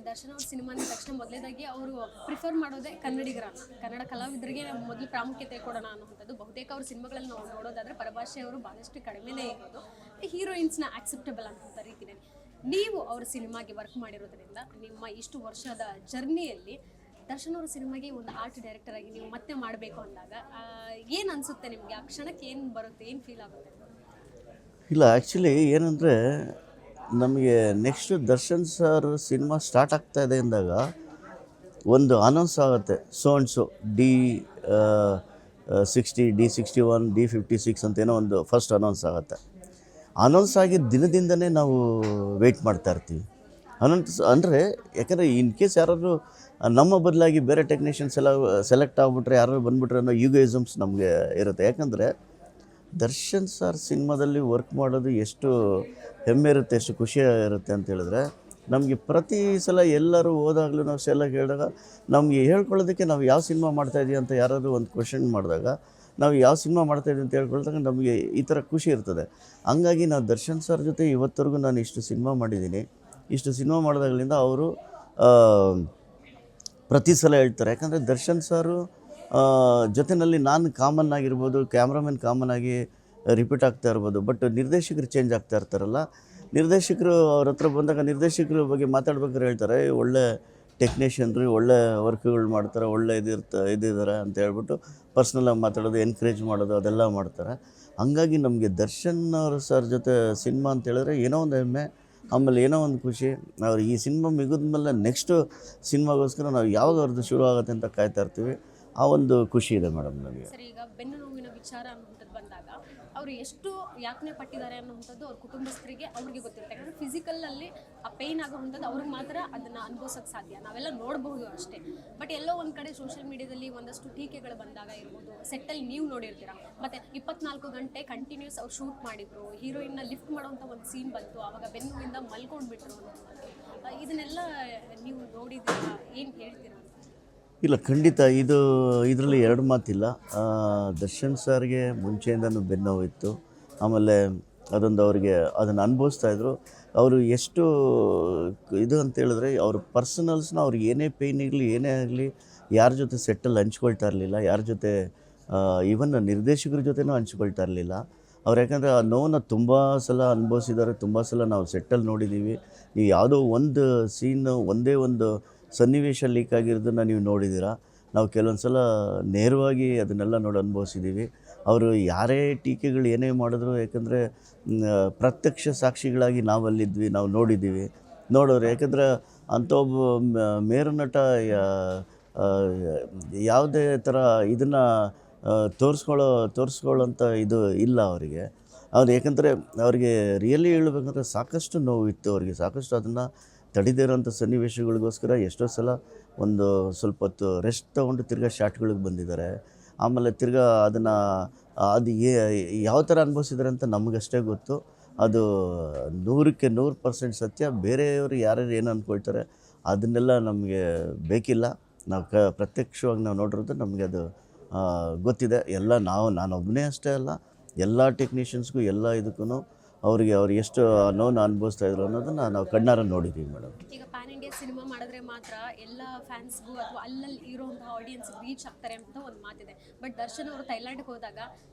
ದರ್ಶನ್ ಅವ್ರ ಸಿನಿಮಾ ಅಂದ ತಕ್ಷಣ ಮೊದಲೇದಾಗಿ ಅವರು ಪ್ರಿಫರ್ ಮಾಡೋದೇ ಕನ್ನಡಿಗರನ್ನ, ಕನ್ನಡ ಕಲಾವಿದರಿಗೆ ಮೊದಲು ಪ್ರಾಮುಖ್ಯತೆ ಕೊಡೋಣ ಅನ್ನೋಂಥದ್ದು. ಬಹುತೇಕ ಅವ್ರ ಸಿನಿಮಾಗಳಲ್ಲಿ ನಾವು ನೋಡೋದಾದ್ರೆ ಪರಭಾಷೆಯವರು ಬಹಳಷ್ಟು ಕಡಿಮೆನೇ ಇರೋದು, ಹೀರೋಯಿನ್ಸ್ನ ಆಕ್ಸೆಪ್ಟಬಲ್ ಅನ್ನೋಂಥ ರೀತಿಯಲ್ಲಿ. ನೀವು ಅವ್ರ ಸಿನಿಮಾಗೆ ವರ್ಕ್ ಮಾಡಿರೋದ್ರಿಂದ ನಿಮ್ಮ ಇಷ್ಟು ವರ್ಷದ ಜರ್ನಿಯಲ್ಲಿ ದರ್ಶನ್ ಅವ್ರ ಸಿನಿಮಾಗೆ ಒಂದು ಆರ್ಟ್ ಡೈರೆಕ್ಟರ್ ಆಗಿ ನೀವು ಮತ್ತೆ ಮಾಡಬೇಕು ಅಂದಾಗ ಏನು ಅನಿಸುತ್ತೆ ನಿಮಗೆ? ಆ ಕ್ಷಣಕ್ಕೆ ಏನು ಬರುತ್ತೆ, ಏನು ಫೀಲ್ ಆಗುತ್ತೆ? ಇಲ್ಲ, ಆ್ಯಕ್ಚುಲಿ ಏನಂದರೆ ನಮಗೆ next Darshan sir cinema start ಆಗ್ತಾ ಇದೆ ಅಂದಾಗ ಒಂದು ಅನೌನ್ಸ್ ಆಗುತ್ತೆ, so and so D60, D61, D56 ಅಂತೇನೋ ಒಂದು ಫಸ್ಟ್ ಅನೌನ್ಸ್ ಆಗುತ್ತೆ. ಅನೌನ್ಸ್ ಆಗಿದ್ದ ದಿನದಿಂದನೇ ನಾವು ವೆಯ್ಟ್ ಮಾಡ್ತಾ ಇರ್ತೀವಿ. ಅಂದರೆ ಯಾಕಂದರೆ ಇನ್ ಕೇಸ್ ಯಾರಾದರೂ ನಮ್ಮ ಬದಲಾಗಿ ಬೇರೆ ಟೆಕ್ನಿಷಿಯನ್ಸ್ ಎಲ್ಲ ಸೆಲೆಕ್ಟ್ ಆಗಿಬಿಟ್ರೆ, ಯಾರು ಬಂದುಬಿಟ್ರೆ ಅನ್ನೋ ಯೂಗೋಯಿಸಮ್ಸ್ ನಮಗೆ ಇರುತ್ತೆ. ಯಾಕಂದರೆ ದರ್ಶನ್ ಸರ್ ಸಿನಿಮಾದಲ್ಲಿ ವರ್ಕ್ ಮಾಡೋದು ಎಷ್ಟು ಹೆಮ್ಮೆ ಇರುತ್ತೆ, ಎಷ್ಟು ಖುಷಿ ಇರುತ್ತೆ ಅಂತ ಹೇಳಿದ್ರೆ, ನಮಗೆ ಪ್ರತಿ ಸಲ ಎಲ್ಲರೂ ಹೋದಾಗಲೂ ನಾವು ಎಲ್ಲ ಹೇಳಿದಾಗ ನಮಗೆ ಹೇಳ್ಕೊಳ್ಳೋದಕ್ಕೆ ನಾವು ಯಾವ ಸಿನಿಮಾ ಮಾಡ್ತಾಯಿದ್ದೀವಿ ಅಂತ ಯಾರಾದರೂ ಒಂದು ಕ್ವೆಶನ್ ಮಾಡಿದಾಗ, ನಾವು ಯಾವ ಸಿನಿಮಾ ಮಾಡ್ತಾಯಿದ್ದೀವಿ ಅಂತ ಹೇಳ್ಕೊಳ್ದಾಗ ನಮಗೆ ಈ ಥರ ಖುಷಿ ಇರ್ತದೆ. ಹಂಗಾಗಿ ನಾವು ದರ್ಶನ್ ಸರ್ ಜೊತೆ ಇವತ್ತರೆಗೂ ನಾನು ಇಷ್ಟು ಸಿನಿಮಾ ಮಾಡಿದ್ದೀನಿ. ಇಷ್ಟು ಸಿನಿಮಾ ಮಾಡಿದಾಗಲಿಂದ ಅವರು ಪ್ರತಿ ಸಲ ಹೇಳ್ತಾರೆ. ಯಾಕಂದರೆ ದರ್ಶನ್ ಸರು ಜೊತೆಯಲ್ಲಿ ನಾನು ಕಾಮನ್ ಆಗಿರ್ಬೋದು, ಕ್ಯಾಮ್ರಾಮನ್ ಕಾಮನ್ ಆಗಿ ರಿಪೀಟ್ ಆಗ್ತಾ ಇರ್ಬೋದು, ಬಟ್ ನಿರ್ದೇಶಕರು ಚೇಂಜ್ ಆಗ್ತಾ ಇರ್ತಾರಲ್ಲ, ನಿರ್ದೇಶಕರು ಅವ್ರ ಹತ್ರ ಬಂದಾಗ ನಿರ್ದೇಶಕರ ಬಗ್ಗೆ ಮಾತಾಡ್ಬೇಕಾದ್ರೆ ಹೇಳ್ತಾರೆ, ಒಳ್ಳೆ ಟೆಕ್ನಿಷಿಯನ್ ರೀ, ಒಳ್ಳೆ ವರ್ಕ್ಗಳು ಮಾಡ್ತಾರೆ, ಒಳ್ಳೆ ಇದಿದ್ದಾರೆ ಅಂತ ಹೇಳ್ಬಿಟ್ಟು ಪರ್ಸ್ನಲಾಗಿ ಮಾತಾಡೋದು, ಎನ್ಕರೇಜ್ ಮಾಡೋದು ಅದೆಲ್ಲ ಮಾಡ್ತಾರೆ. ಹಂಗಾಗಿ ನಮಗೆ ದರ್ಶನ್ ಅವ್ರ ಸರ್ ಜೊತೆ ಸಿನಿಮಾ ಅಂತ ಹೇಳಿದ್ರೆ ಏನೋ ಒಂದು ಹೆಮ್ಮೆ, ಆಮೇಲೆ ಏನೋ ಒಂದು ಖುಷಿ. ಅವ್ರು ಈ ಸಿನಿಮಾ ಮುಗಿದ್ಮೇಲೆ ನೆಕ್ಸ್ಟು ಸಿನಿಮಾಗೋಸ್ಕರ ನಾವು ಯಾವಾಗ ಅವ್ರದ್ದು ಶುರು ಆಗುತ್ತೆ ಅಂತ ಕಾಯ್ತಾ ಇರ್ತೀವಿ. ಆ ಒಂದು ಖುಷಿ ಇದೆ ಮೇಡಮ್ ನನಗೆ. ಸರ್, ಈಗ ಬೆನ್ನು ನೋವಿನ ವಿಚಾರ ಅನ್ನುವಂಥದ್ದು ಬಂದಾಗ ಅವರು ಎಷ್ಟು ಯಾತನೆ ಪಟ್ಟಿದ್ದಾರೆ ಅನ್ನುವಂಥದ್ದು ಅವ್ರ ಕುಟುಂಬಸ್ಥರಿಗೆ ಅವ್ರಿಗೆ ಗೊತ್ತಿರುತ್ತೆ. ಯಾಕಂದರೆ ಫಿಸಿಕಲಲ್ಲಿ ಆ ಪೇಯ್ನ್ ಆಗೋವಂಥದ್ದು ಅವ್ರಿಗೆ ಮಾತ್ರ ಅದನ್ನು ಅನುಭವಿಸೋಕ್ಕೆ ಸಾಧ್ಯ, ನಾವೆಲ್ಲ ನೋಡಬಹುದು ಅಷ್ಟೇ. ಬಟ್ ಎಲ್ಲೋ ಒಂದು ಕಡೆ ಸೋಷಿಯಲ್ ಮೀಡಿಯಾದಲ್ಲಿ ಒಂದಷ್ಟು ಟೀಕೆಗಳು ಬಂದಾಗ ಇರ್ಬೋದು, ಸೆಟ್ಟಲ್ಲಿ ನೀವು ನೋಡಿರ್ತೀರ, ಮತ್ತು 24 ಗಂಟೆ ಕಂಟಿನ್ಯೂಸ್ ಅವ್ರು ಶೂಟ್ ಮಾಡಿದ್ರು, ಹೀರೋಯಿನ್ನ ಲಿಫ್ಟ್ ಮಾಡೋವಂಥ ಒಂದು ಸೀನ್ ಬಂತು, ಆವಾಗ ಬೆನ್ನುವಿಂದ ಮಲ್ಕೊಂಡ್ಬಿಟ್ರು ಅನ್ನೋದು, ಇದನ್ನೆಲ್ಲ ನೀವು ನೋಡಿದ್ದೀರಾ, ಏನು ಹೇಳ್ತೀರಾ? ಇಲ್ಲ, ಖಂಡಿತ ಇದರಲ್ಲಿ ಎರಡು ಮಾತಿಲ್ಲ. ದರ್ಶನ್ ಸರ್ಗೆ ಮುಂಚೆಯಿಂದನೂ ಬೆನ್ನೋವಿತ್ತು. ಆಮೇಲೆ ಅದೊಂದು ಅವರಿಗೆ ಅದನ್ನು ಅನುಭವಿಸ್ತಾಯಿದ್ರು. ಅವರು ಎಷ್ಟು ಇದು ಅಂತ ಹೇಳಿದ್ರೆ, ಅವ್ರ ಪರ್ಸನಲ್ಸ್ನ ಅವ್ರಿಗೆ ಏನೇ ಪೇಯ್ನ್ ಇರಲಿ, ಏನೇ ಆಗಲಿ, ಯಾರ ಜೊತೆ ಸೆಟ್ಟಲ್ಲಿ ಹಂಚ್ಕೊಳ್ತಾ ಇರಲಿಲ್ಲ, ಯಾರ ಜೊತೆ ಈವನ್ ನಿರ್ದೇಶಕರ ಜೊತೆನೂ ಹಂಚ್ಕೊಳ್ತಾ ಇರಲಿಲ್ಲ ಅವ್ರು. ಯಾಕಂದರೆ ಆ ನೋವನ್ನು ತುಂಬ ಸಲ ಅನುಭವಿಸಿದ್ದಾರೆ, ತುಂಬ ಸಲ ನಾವು ಸೆಟ್ಟಲ್ಲಿ ನೋಡಿದ್ದೀವಿ. ನೀವು ಯಾವುದೋ ಒಂದು ಸೀನು, ಒಂದೇ ಒಂದು ಸನ್ನಿವೇಶ ಲೀಕ್ ಆಗಿರೋದನ್ನು ನೀವು ನೋಡಿದ್ದೀರಾ. ನಾವು ಕೆಲವೊಂದು ಸಲ ನೇರವಾಗಿ ಅದನ್ನೆಲ್ಲ ನೋಡಿ ಅನುಭವಿಸಿದ್ದೀವಿ. ಅವರು ಯಾರೇ ಟೀಕೆಗಳು ಏನೇ ಮಾಡಿದ್ರು, ಯಾಕಂದರೆ ಪ್ರತ್ಯಕ್ಷ ಸಾಕ್ಷಿಗಳಾಗಿ ನಾವಲ್ಲಿದ್ವಿ, ನಾವು ನೋಡಿದ್ದೀವಿ, ನೋಡೋರು. ಯಾಕಂದರೆ ಅಂಥ ಒಬ್ಬ ಮೇರುನಟ ಯಾವುದೇ ಥರ ಇದನ್ನು ತೋರಿಸ್ಕೊಳ್ಳೋಂಥ ಇದು ಇಲ್ಲ ಅವರಿಗೆ. ಅವ್ರು ಯಾಕಂದರೆ ಅವ್ರಿಗೆ ರಿಯಲಿ ಹೇಳಬೇಕಂದ್ರೆ ಸಾಕಷ್ಟು ನೋವಿತ್ತು ಅವ್ರಿಗೆ, ಸಾಕಷ್ಟು ಅದನ್ನು ತಡಿದೇ ಇರೋಂಥ ಸನ್ನಿವೇಶಗಳಿಗೋಸ್ಕರ ಎಷ್ಟೋ ಸಲ ಒಂದು ಸ್ವಲ್ಪ ಹೊತ್ತು ರೆಸ್ಟ್ ತೊಗೊಂಡು ತಿರ್ಗಾ ಶಾಟ್ಗಳಿಗೆ ಬಂದಿದ್ದಾರೆ. ಆಮೇಲೆ ತಿರ್ಗಾ ಅದನ್ನು ಅದು ಯಾವ ಥರ ಅನುಭವಿಸಿದ್ದಾರೆ ಅಂತ ನಮಗಷ್ಟೇ ಗೊತ್ತು. ಅದು 100ಕ್ಕೆ 100% ಸತ್ಯ. ಬೇರೆಯವರು ಯಾರ್ಯಾರು ಏನು ಅಂದ್ಕೊಳ್ತಾರೆ ಅದನ್ನೆಲ್ಲ ನಮಗೆ ಬೇಕಿಲ್ಲ. ನಾವು ಪ್ರತ್ಯಕ್ಷವಾಗಿ ನಾವು ನೋಡಿರೋದು ನಮಗೆ ಅದು ಗೊತ್ತಿದೆ. ಎಲ್ಲ ನಾನೊಬ್ಬನೇ ಅಷ್ಟೇ ಅಲ್ಲ, ಎಲ್ಲ ಟೆಕ್ನಿಷಿಯನ್ಸ್ಗೂ ಎಲ್ಲ ಇದಕ್ಕೂ ಅವ್ರು ಎಷ್ಟು ನೋವನ್ನು ಅನುಭವಿಸ್ತಾಯಿದ್ರು ಅನ್ನೋದನ್ನು ನಾವು ಕಣ್ಣಾರ ನೋಡಿದ್ದೀವಿ ಮೇಡಮ್. ಈಗ ಪ್ಯಾನ್ ಇಂಡಿಯಾ ಸಿನಿಮಾ ಮಾಡಿದ್ರೆ ಮಾತ್ರ ಎಲ್ಲ ಫ್ಯಾನ್ಸ್ಗೂ ಅಥವಾ ಅಲ್ಲಲ್ಲಿ ಇರೋಂಥ ಆಡಿಯನ್ಸ್ಗೆ ರೀಚ್ ಆಗ್ತಾರೆ ಅಂತ ಒಂದು ಮಾತಿದೆ. ಬಟ್ ದರ್ಶನ್ ಅವರು ಥೈಲ್ಯಾಂಡ್ಗೆ ಹೋದಾಗ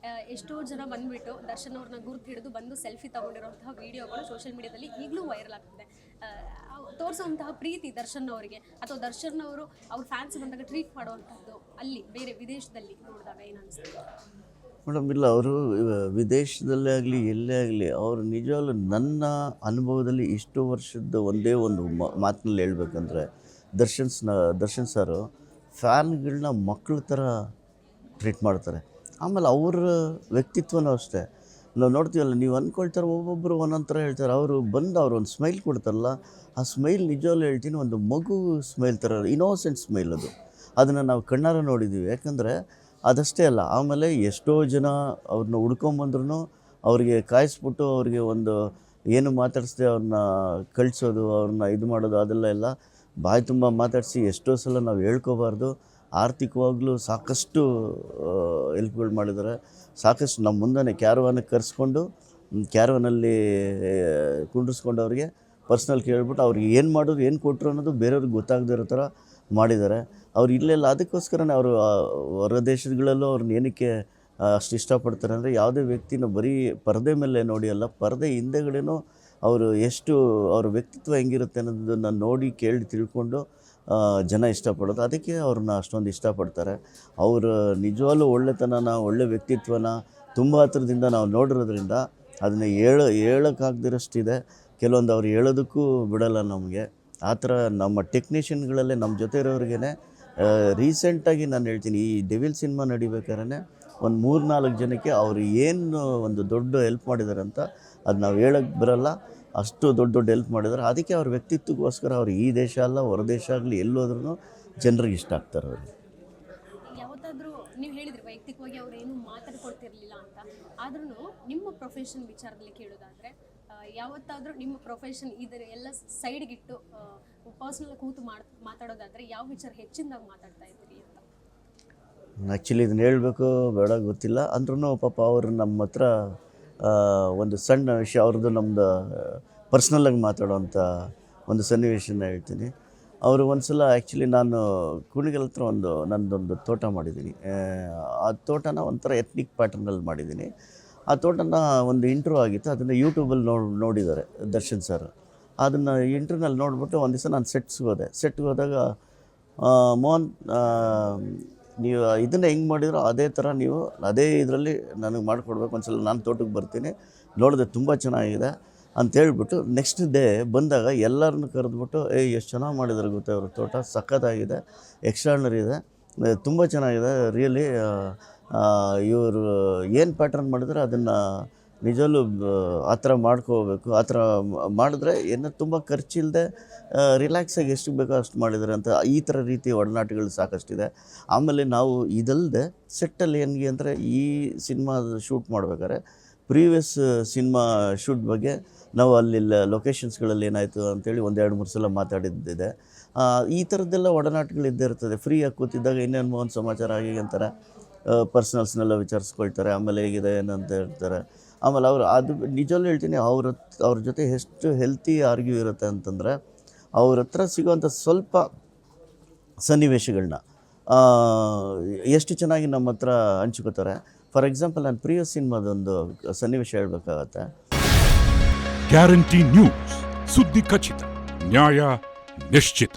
ಎಷ್ಟೋ ಜನ ಬಂದುಬಿಟ್ಟು ದರ್ಶನ್ ಅವ್ರನ್ನ ಗುರುತು ಹಿಡಿದು ಬಂದು ಸೆಲ್ಫಿ ತೊಗೊಂಡಿರೋಂತಹ ವೀಡಿಯೋಗಳು ಸೋಷಿಯಲ್ ಮೀಡಿಯಾದಲ್ಲಿ ಈಗಲೂ ವೈರಲ್ ಆಗ್ತಿದೆ. ತೋರಿಸುವಂತಹ ಪ್ರೀತಿ ದರ್ಶನ್ ಅವರಿಗೆ, ಅಥವಾ ದರ್ಶನ್ ಅವರು ಅವ್ರ ಫ್ಯಾನ್ಸ್ ಬಂದಾಗ ಟ್ರೀಟ್ ಮಾಡುವಂಥದ್ದು ಅಲ್ಲಿ ಬೇರೆ ವಿದೇಶದಲ್ಲಿ ನೋಡಿದಾಗ ಏನು ಅನಿಸುತ್ತೆ ಮೇಡಮ್? ಇಲ್ಲ, ಅವರು ವಿದೇಶದಲ್ಲೇ ಆಗಲಿ ಎಲ್ಲೇ ಆಗಲಿ, ಅವರು ನಿಜವಾಗ್ಲೂ ನನ್ನ ಅನುಭವದಲ್ಲಿ ಇಷ್ಟು ವರ್ಷದ ಒಂದೇ ಒಂದು ಮಾತಿನಲ್ಲಿ ಹೇಳ್ಬೇಕಂದ್ರೆ, ದರ್ಶನ್ ಸರು ಫ್ಯಾನ್ಗಳನ್ನ ಮಕ್ಕಳ ಥರ ಟ್ರೀಟ್ ಮಾಡ್ತಾರೆ. ಆಮೇಲೆ ಅವ್ರ ವ್ಯಕ್ತಿತ್ವನೂ ಅಷ್ಟೇ. ನಾವು ನೋಡ್ತೀವಲ್ಲ, ನೀವು ಅಂದ್ಕೊಳ್ತಾರೆ ಒಬ್ಬೊಬ್ಬರು ಒಂದೊಂದು ಥರ ಹೇಳ್ತಾರೆ. ಅವರು ಒಂದು ಸ್ಮೈಲ್ ಕೊಡ್ತಾರಲ್ಲ, ಆ ಸ್ಮೈಲ್ ನಿಜವಾಗ್ಲೂ ಹೇಳ್ತೀನಿ, ಒಂದು ಮಗು ಸ್ಮೈಲ್ ಥರ, ಇನ್ನೋಸೆಂಟ್ ಸ್ಮೈಲ್ ಅದು. ಅದನ್ನು ನಾವು ಕಣ್ಣಾರ ನೋಡಿದ್ದೀವಿ. ಯಾಕಂದರೆ ಅದಷ್ಟೇ ಅಲ್ಲ, ಆಮೇಲೆ ಎಷ್ಟೋ ಜನ ಅವ್ರನ್ನ ಹುಡ್ಕೊಂಬಂದ್ರೂ ಅವ್ರಿಗೆ ಕಾಯಿಸ್ಬಿಟ್ಟು ಅವ್ರಿಗೆ ಒಂದು ಏನು ಮಾತಾಡಿಸ್ದೆ ಅವ್ರನ್ನ ಕಳಿಸೋದು, ಅವ್ರನ್ನ ಇದು ಮಾಡೋದು, ಅದೆಲ್ಲ ಬಾಯಿ ತುಂಬ ಮಾತಾಡಿಸಿ ಎಷ್ಟೋ ಸಲ ನಾವು ಹೇಳ್ಕೋಬಾರ್ದು. ಆರ್ಥಿಕವಾಗಲೂ ಸಾಕಷ್ಟು ಹೆಲ್ಪ್ಗಳು ಮಾಡಿದ್ದಾರೆ. ಸಾಕಷ್ಟು ನಮ್ಮ ಮುಂದೆ ಕ್ಯಾರವಾನಿಗೆ ಕರೆಸ್ಕೊಂಡು ಕ್ಯಾರವಾನಲ್ಲಿ ಕುಂಡ್ರಿಸ್ಕೊಂಡು ಅವ್ರಿಗೆ ಪರ್ಸ್ನಲ್ ಕೇಳ್ಬಿಟ್ಟು ಅವ್ರಿಗೆ ಏನು ಮಾಡಿದ್ರು ಏನು ಕೊಟ್ಟರು ಅನ್ನೋದು ಬೇರೆಯವ್ರಿಗೆ ಗೊತ್ತಾಗದೇ ಇರೋ ಥರ ಮಾಡಿದ್ದಾರೆ. ಅವ್ರು ಇಲ್ಲೆಲ್ಲ ಅದಕ್ಕೋಸ್ಕರನೇ ಅವರು ಹೊರ ದೇಶಗಳಲ್ಲೂ ಅವ್ರನ್ನ ಏನಕ್ಕೆ ಅಷ್ಟು ಇಷ್ಟಪಡ್ತಾರೆ ಅಂದರೆ, ಯಾವುದೇ ವ್ಯಕ್ತಿನ ಬರೀ ಪರದೆ ಮೇಲೆ ನೋಡಿ ಅಲ್ಲ, ಪರದೆ ಹಿಂದೆಗಡೆನೂ ಅವರು ಎಷ್ಟು ಅವ್ರ ವ್ಯಕ್ತಿತ್ವ ಹೆಂಗಿರುತ್ತೆ ಅನ್ನೋದನ್ನು ನೋಡಿ ಕೇಳಿ ತಿಳ್ಕೊಂಡು ಜನ ಇಷ್ಟಪಡೋದು. ಅದಕ್ಕೆ ಅವ್ರನ್ನ ಅಷ್ಟೊಂದು ಇಷ್ಟಪಡ್ತಾರೆ. ಅವ್ರ ನಿಜವಾಗ್ಲೂ ಒಳ್ಳೆತನನ, ಒಳ್ಳೆ ವ್ಯಕ್ತಿತ್ವನ ತುಂಬ ಹತ್ರದಿಂದ ನಾವು ನೋಡಿರೋದ್ರಿಂದ ಅದನ್ನು ಹೇಳೋಕ್ಕಾಗದಿರೋಷ್ಟಿದೆ. ಕೆಲವೊಂದು ಅವ್ರು ಹೇಳೋದಕ್ಕೂ ಬಿಡಲ್ಲ ನಮಗೆ. ಆ ಥರ ನಮ್ಮ ಟೆಕ್ನಿಷಿಯನ್ಗಳಲ್ಲೇ ನಮ್ಮ ಜೊತೆ ಇರೋರಿಗೇ ರೀಸೆಂಟಾಗಿ ನಾನು ಹೇಳ್ತೀನಿ, ಈ ಡೆವಿಲ್ ಸಿನಿಮಾ ನಡಿಬೇಕಾದ್ರೆ ಒಂದು 3-4 ಜನಕ್ಕೆ ಅವರು ಏನು ಒಂದು ದೊಡ್ಡ ಹೆಲ್ಪ್ ಮಾಡಿದ್ದಾರೆ ಅಂತ ಅದು ನಾವು ಹೇಳೋಕ್ಕೆ ಬರೋಲ್ಲ. ಅಷ್ಟು ದೊಡ್ಡ ಹೆಲ್ಪ್ ಮಾಡಿದ್ದಾರೆ. ಅದಕ್ಕೆ ಅವ್ರ ವ್ಯಕ್ತಿತ್ವಕ್ಕೋಸ್ಕರ ಅವ್ರು ಈ ದೇಶ ಅಲ್ಲ, ಹೊರ ದೇಶ ಆಗಲಿ ಎಲ್ಲೋದ್ರೂ ಜನರಿಗೆ ಇಷ್ಟ ಆಗ್ತಾರೆ ಅವ್ರಿಗೆ. ಯಾವತ್ತಾದರೂ ನೀವು ಹೇಳಿದ್ರಿ ವೈಯಕ್ತಿಕವಾಗಿ ಅವ್ರು ಏನು ಮಾತಾಡ್ಕೊಳ್ತಿರ್ಲಿಲ್ಲ ಅಂತ, ಆದ್ರೂ ನಿಮ್ಮ ಪ್ರೊಫೆಷನ್ ವಿಚಾರದಲ್ಲಿ ಕೇಳೋದಾದರೆ ಯಾವತ್ತಾದರೂ ನಿಮ್ಮ ಪ್ರೊಫೆಷನ್ ಇದರ ಎಲ್ಲ ಸೈಡ್ಗಿಟ್ಟು ಪರ್ಸ್ನಲ್ ಕೂತು ಮಾತಾಡೋದಾದರೆ ಯಾವ ವಿಚಾರ ಹೆಚ್ಚಿನದಾಗಿ ಮಾತಾಡ್ತಾ ಇದ್ದೀರಿ ಅಂತ? ಆ್ಯಕ್ಚುಲಿ ಇದನ್ನ ಹೇಳಬೇಕು ಬೇಡ ಗೊತ್ತಿಲ್ಲ. ಅಂದ್ರೂ ಪಾಪ ಅವರು ನಮ್ಮ ಹತ್ರ ಒಂದು ಸಣ್ಣ ವಿಷಯ, ಅವ್ರದ್ದು ನಮ್ಮದು ಪರ್ಸ್ನಲ್ಲಾಗಿ ಮಾತಾಡೋವಂಥ ಒಂದು ಸನ್ನಿವೇಶನ ಹೇಳ್ತೀನಿ. ಅವರು ಒಂದು ಸಲ ಆ್ಯಕ್ಚುಲಿ ನಾನು ಕುಣಿಗಲ್ ಹತ್ರ ನನ್ನದೊಂದು ತೋಟ ಮಾಡಿದ್ದೀನಿ. ಆ ತೋಟನ ಒಂಥರ ಎತ್ನಿಕ್ ಪ್ಯಾಟರ್ನಲ್ಲಿ ಮಾಡಿದ್ದೀನಿ. ಆ ತೋಟನ ಒಂದು ಇಂಟ್ರ್ಯೂ ಆಗಿತ್ತು, ಅದನ್ನು ಯೂಟ್ಯೂಬಲ್ಲಿ ನೋಡಿದ್ದಾರೆ ದರ್ಶನ್ ಸರ್. ಅದನ್ನು ಇಂಟ್ರ್ಯೂನಲ್ಲಿ ನೋಡಿಬಿಟ್ಟು ಒಂದು ದಿವಸ ನಾನು ಸೆಟ್ಗೆ ಹೋದಾಗ ಮೋಹನ್, ನೀವು ಇದನ್ನು ಹೆಂಗೆ ಮಾಡಿದ್ರು ಅದೇ ಥರ ನೀವು ಅದೇ ಇದರಲ್ಲಿ ನನಗೆ ಮಾಡಿಕೊಡ್ಬೇಕು, ಒಂದು ಸಲ ನಾನು ತೋಟಕ್ಕೆ ಬರ್ತೀನಿ, ನೋಡಿದೆ ತುಂಬ ಚೆನ್ನಾಗಿದೆ ಅಂತೇಳ್ಬಿಟ್ಟು ನೆಕ್ಸ್ಟ್ ಡೇ ಬಂದಾಗ ಎಲ್ಲರನ್ನೂ ಕರೆದ್ಬಿಟ್ಟು ಎಷ್ಟು ಚೆನ್ನಾಗಿ ಮಾಡಿದ್ದಾರೆ ಗೊತ್ತಾ ಇವರು ತೋಟ, ಸಖತ್ತಾಗಿದೆ, ಎಕ್ಸ್ಟ್ರಾರ್ಡ್ನರಿ ಇದೆ, ತುಂಬ ಚೆನ್ನಾಗಿದೆ ರಿಯಲಿ. ಇವರು ಏನು ಪ್ಯಾಟರ್ನ್ ಮಾಡಿದ್ರೆ ಅದನ್ನು ನಿಜವಲ್ಲೂ ಆ ಥರ ಮಾಡ್ಕೋಬೇಕು, ಆ ಥರ ಮಾಡಿದ್ರೆ ಏನೋ ತುಂಬ ಖರ್ಚಿಲ್ಲದೆ ರಿಲ್ಯಾಕ್ಸಾಗಿ ಎಷ್ಟು ಬೇಕೋ ಅಷ್ಟು ಮಾಡಿದ್ದಾರೆ ಅಂತ. ಈ ಥರ ರೀತಿ ಒಡನಾಟಗಳು ಸಾಕಷ್ಟಿದೆ. ಆಮೇಲೆ ನಾವು ಇದಲ್ಲದೆ ಸೆಟ್ಟಲ್ಲಿ ಹೆಂಗೆ ಅಂದರೆ, ಈ ಸಿನಿಮಾ ಶೂಟ್ ಮಾಡ್ಬೇಕಾದ್ರೆ ಪ್ರೀವಿಯಸ್ ಸಿನಿಮಾ ಶೂಟ್ ಬಗ್ಗೆ ನಾವು ಅಲ್ಲಿ ಲೊಕೇಶನ್ಸ್ಗಳಲ್ಲಿ ಏನಾಯಿತು ಅಂತೇಳಿ 1-2-3 ಸಲ ಮಾತಾಡಿದ್ದಿದೆ. ಈ ಥರದ್ದೆಲ್ಲ ಒಡನಾಟಗಳಿದ್ದೇ ಇರ್ತದೆ. ಫ್ರೀಯಾಗಿ ಕೂತಿದ್ದಾಗ ಇನ್ನೇನು ಮೋಹನ್ ಸಮಾಚಾರ ಆಗಿ ಅಂತಾರೆ, ಪರ್ಸ್ನಲ್ಸ್ನೆಲ್ಲ ವಿಚಾರಿಸ್ಕೊಳ್ತಾರೆ, ಆಮೇಲೆ ಹೇಗಿದೆ ಏನಂತ ಹೇಳ್ತಾರೆ. ಆಮೇಲೆ ಅವರು ಅದು ನಿಜವಲ್ಲೂ ಹೇಳ್ತೀನಿ, ಅವ್ರ ಜೊತೆ ಎಷ್ಟು ಹೆಲ್ತಿ ಆರ್ಗ್ಯೂ ಇರುತ್ತೆ ಅಂತಂದರೆ, ಅವ್ರ ಹತ್ರ ಸಿಗೋವಂಥ ಸ್ವಲ್ಪ ಸನ್ನಿವೇಶಗಳನ್ನ ಎಷ್ಟು ಚೆನ್ನಾಗಿ ನಮ್ಮ ಹತ್ರ ಹಂಚ್ಕೋತಾರೆ. ಫಾರ್ ಎಕ್ಸಾಂಪಲ್, ನಾನು ಪ್ರಿವಿಯಸ್ ಸಿನಿಮಾದೊಂದು ಸನ್ನಿವೇಶ ಹೇಳಬೇಕಾಗತ್ತೆ. ಗ್ಯಾರಂಟಿ ನ್ಯೂಸ್, ಸುದ್ದಿ ಖಚಿತ, ನ್ಯಾಯ ನಿಶ್ಚಿತ.